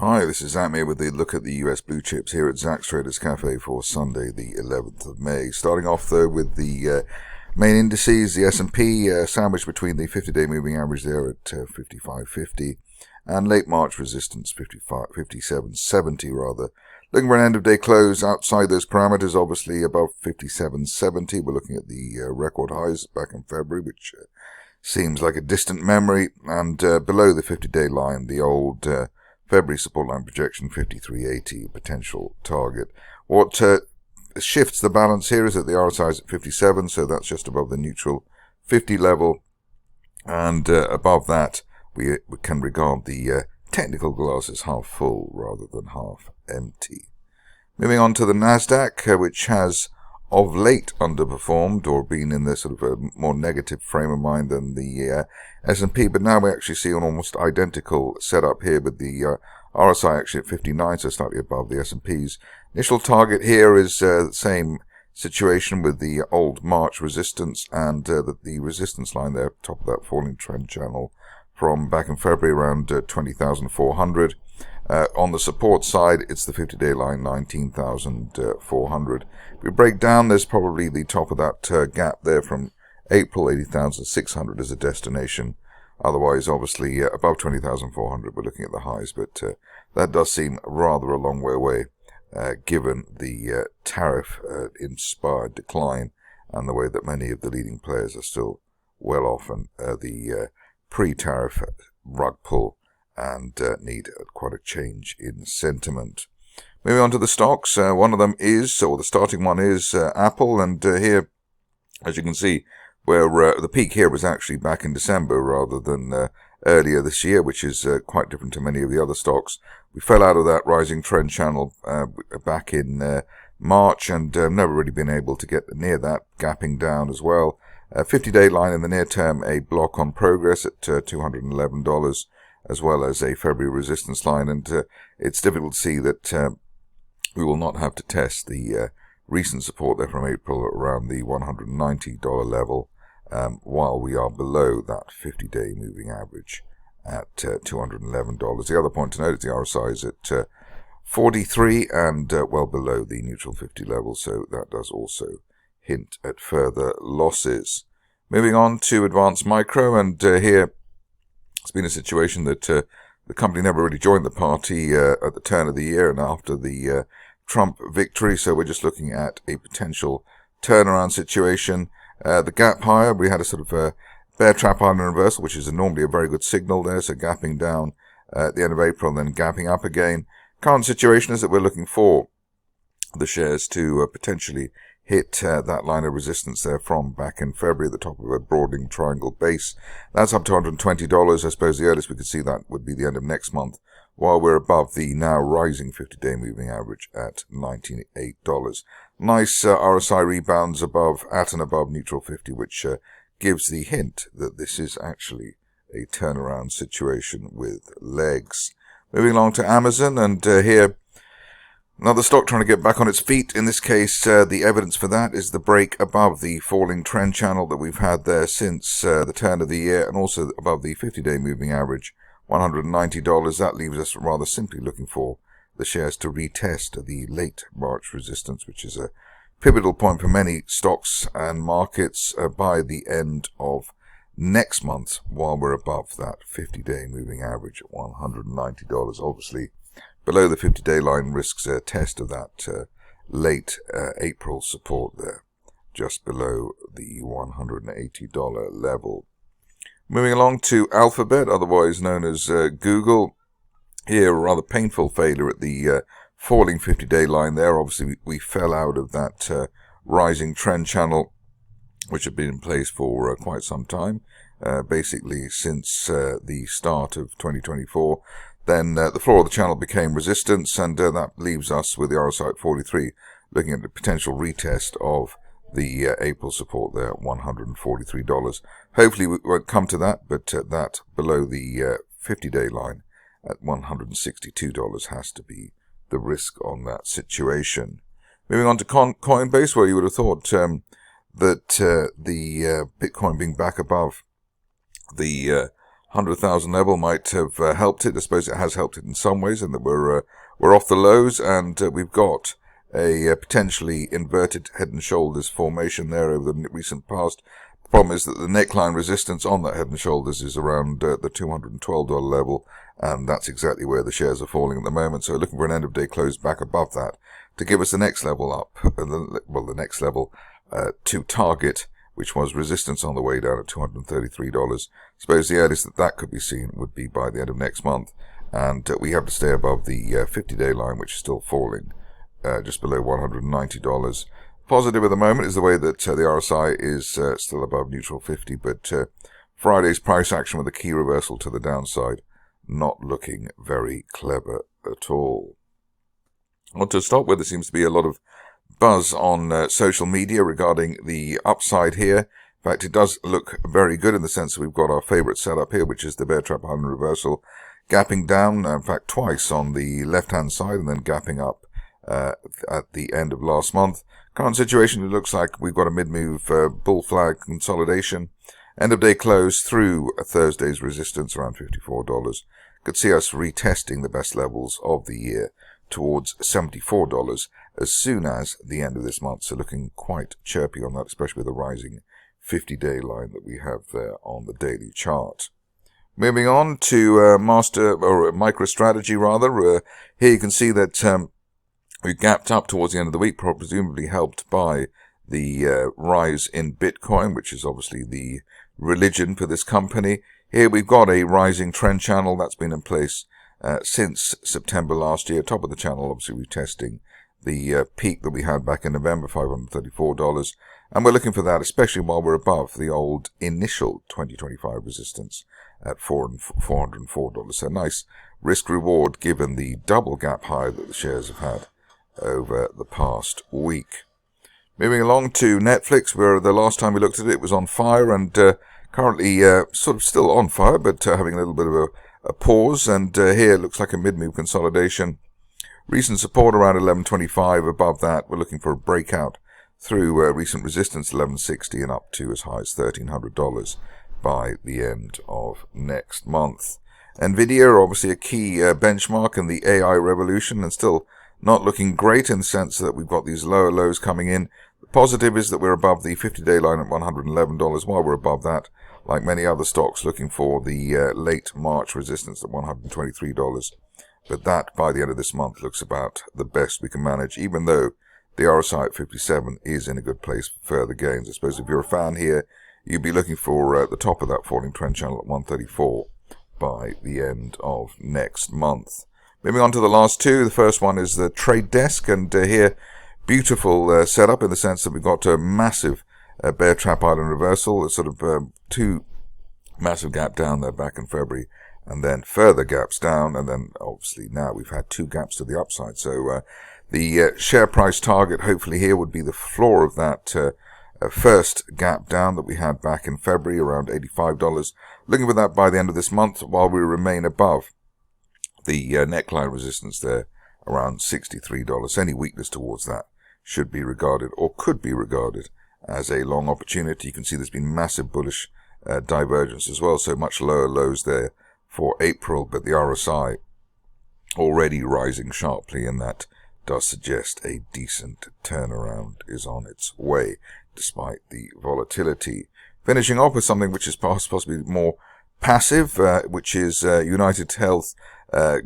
Hi, this is Zach here with a look at the US blue chips here at Zach's Traders Cafe for Sunday, the 11th of May. Starting off though with the main indices, the S&P sandwiched between the 50-day moving average there at 55.50 and late March resistance 57.70 rather. Looking for an end of day close outside those parameters, obviously above 57.70. We're looking at the record highs back in February, which seems like a distant memory, and below the 50-day line, the old February support line projection 53.80 potential target. What shifts the balance here is that the RSI is at 57, so that's just above the neutral 50 level, and above that we can regard the technical glass as half full rather than half empty. Moving on to the Nasdaq, which has of late underperformed or been in this sort of a more negative frame of mind than the S&P, but now we actually see an almost identical setup here with the RSI actually at 59, so slightly above the S&P's. Initial target here is the same situation with the old March resistance and the resistance line there, top of that falling trend channel from back in February around 20,400. On the support side, it's the 50-day line, 19,400. If we break down, there's probably the top of that gap there from April, 80,600 as a destination. Otherwise, obviously, above 20,400, we're looking at the highs, but that does seem rather a long way away, given the tariff-inspired decline and the way that many of the leading players are still well off, and the pre-tariff rug pull and need quite a change in sentiment. Moving on to the stocks, one of them is, or the starting one is, Apple, and here, as you can see, where the peak here was actually back in December rather than earlier this year, which is quite different to many of the other stocks. We fell out of that rising trend channel back in March and never really been able to get near that, gapping down as well. 50-day line in the near term, a block on progress at $211, as well as a February resistance line, and it's difficult to see that we will not have to test the recent support there from April around the $190 level, while we are below that 50-day moving average at $211. The other point to note is the RSI is at 43 and well below the neutral 50 level, so that does also hint at further losses. Moving on to Advanced Micro, and here it's been a situation that the company never really joined the party at the turn of the year and after the Trump victory, so we're just looking at a potential turnaround situation. The gap higher, we had a sort of a bear trap iron reversal, which is normally a very good signal there, so gapping down at the end of April and then gapping up again. Current situation is that we're looking for the shares to potentially hit that line of resistance there from back in February at the top of a broadening triangle base. That's up to $120. I suppose the earliest we could see that would be the end of next month, while we're above the now rising 50-day moving average at $98. Nice RSI rebounds at and above neutral 50, which gives the hint that this is actually a turnaround situation with legs. Moving along to Amazon, and here another stock trying to get back on its feet. In this case, the evidence for that is the break above the falling trend channel that we've had there since the turn of the year, and also above the 50-day moving average, $190. That leaves us rather simply looking for the shares to retest the late March resistance, which is a pivotal point for many stocks and markets by the end of next month, while we're above that 50-day moving average at $190. Obviously, below the 50-day line risks a test of that late April support there, just below the $180 level. Moving along to Alphabet, otherwise known as Google. Here, a rather painful failure at the falling 50-day line there. Obviously, we fell out of that rising trend channel, which had been in place for quite some time, basically since the start of 2024. Then the floor of the channel became resistance, and that leaves us with the RSI at 43, looking at the potential retest of the April support there at $143. Hopefully we won't come to that, but that below the 50-day line at $162 has to be the risk on that situation. Moving on to Coinbase, where you would have thought that the Bitcoin being back above the 100,000 level might have helped it. I suppose it has helped it in some ways, and that we're off the lows, and we've got a potentially inverted head and shoulders formation there over the recent past. The problem is that the neckline resistance on that head and shoulders is around the $212 level, and that's exactly where the shares are falling at the moment. So looking for an end of day close back above that to give us the next level up, the next level to target, which was resistance on the way down at $233. Suppose the earliest that could be seen would be by the end of next month, and we have to stay above the 50-day line, which is still falling just below $190. Positive at the moment is the way that the RSI is still above neutral 50, but Friday's price action with a key reversal to the downside not looking very clever at all. On to stop with, there seems to be a lot of buzz on social media regarding the upside here. In fact, it does look very good in the sense that we've got our favorite setup here, which is the bear trap island reversal, gapping down, in fact, twice on the left-hand side and then gapping up at the end of last month. Current situation, it looks like we've got a mid-move bull flag consolidation. End of day close through Thursday's resistance around $54. Could see us retesting the best levels of the year towards $74 as soon as the end of this month. So looking quite chirpy on that, especially with the rising 50-day line that we have there on the daily chart. Moving on to MicroStrategy rather. Here you can see that we gapped up towards the end of the week, presumably helped by the rise in Bitcoin, which is obviously the religion for this company. Here we've got a rising trend channel that's been in place since September last year. Top of the channel, obviously retesting the peak that we had back in November, $534. And we're looking for that, especially while we're above the old initial 2025 resistance at $404. So nice risk reward given the double gap high that the shares have had over the past week. Moving along to Netflix, where the last time we looked at it, it was on fire, and currently sort of still on fire, but having a little bit of a pause. And here it looks like a mid-move consolidation. Recent support around 1125. Above that, we're looking for a breakout through recent resistance 1160 and up to as high as $1,300 by the end of next month. Nvidia, obviously a key benchmark in the AI revolution, and still not looking great in the sense that we've got these lower lows coming in. The positive is that we're above the 50-day line at $111. While we're above that, like many other stocks, looking for the late March resistance at $123. But that, by the end of this month, looks about the best we can manage, even though the RSI at 57 is in a good place for further gains. I suppose if you're a fan here, you'd be looking for the top of that falling trend channel at 134 by the end of next month. Moving on to the last two. The first one is the trade desk, and here, beautiful setup in the sense that we've got a massive bear trap island reversal, sort of two massive gap down there back in February, and then further gaps down, and then obviously now we've had two gaps to the upside. So the share price target hopefully here would be the floor of that first gap down that we had back in February, around $85. Looking for that by the end of this month, while we remain above the neckline resistance there around $63. Any weakness towards that should be regarded, or could be regarded, as a long opportunity. You can see there's been massive bullish divergence as well, so much lower lows there for April, but the RSI already rising sharply, and that does suggest a decent turnaround is on its way, despite the volatility. Finishing off with something which is possibly more passive, which is United Health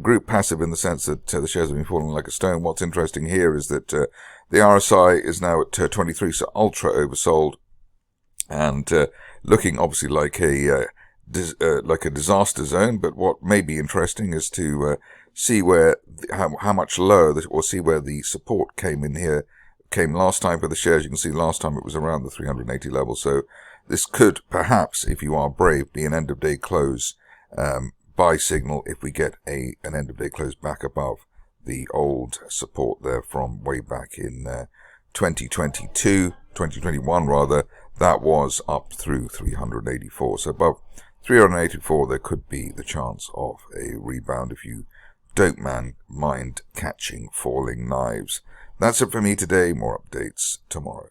Group passive in the sense that the shares have been falling like a stone. What's interesting here is that the RSI is now at 23, so ultra oversold, and looking obviously like a disaster zone. But what may be interesting is to see where how much lower, or see where the support came last time for the shares. You can see last time it was around the 380 level. So this could perhaps, if you are brave, be an end of day close buy signal if we get an end of day close back above the old support there from way back in 2021 rather. That was up through 384. So above 384 there could be the chance of a rebound if you don't mind catching falling knives. That's it for me today. More updates tomorrow.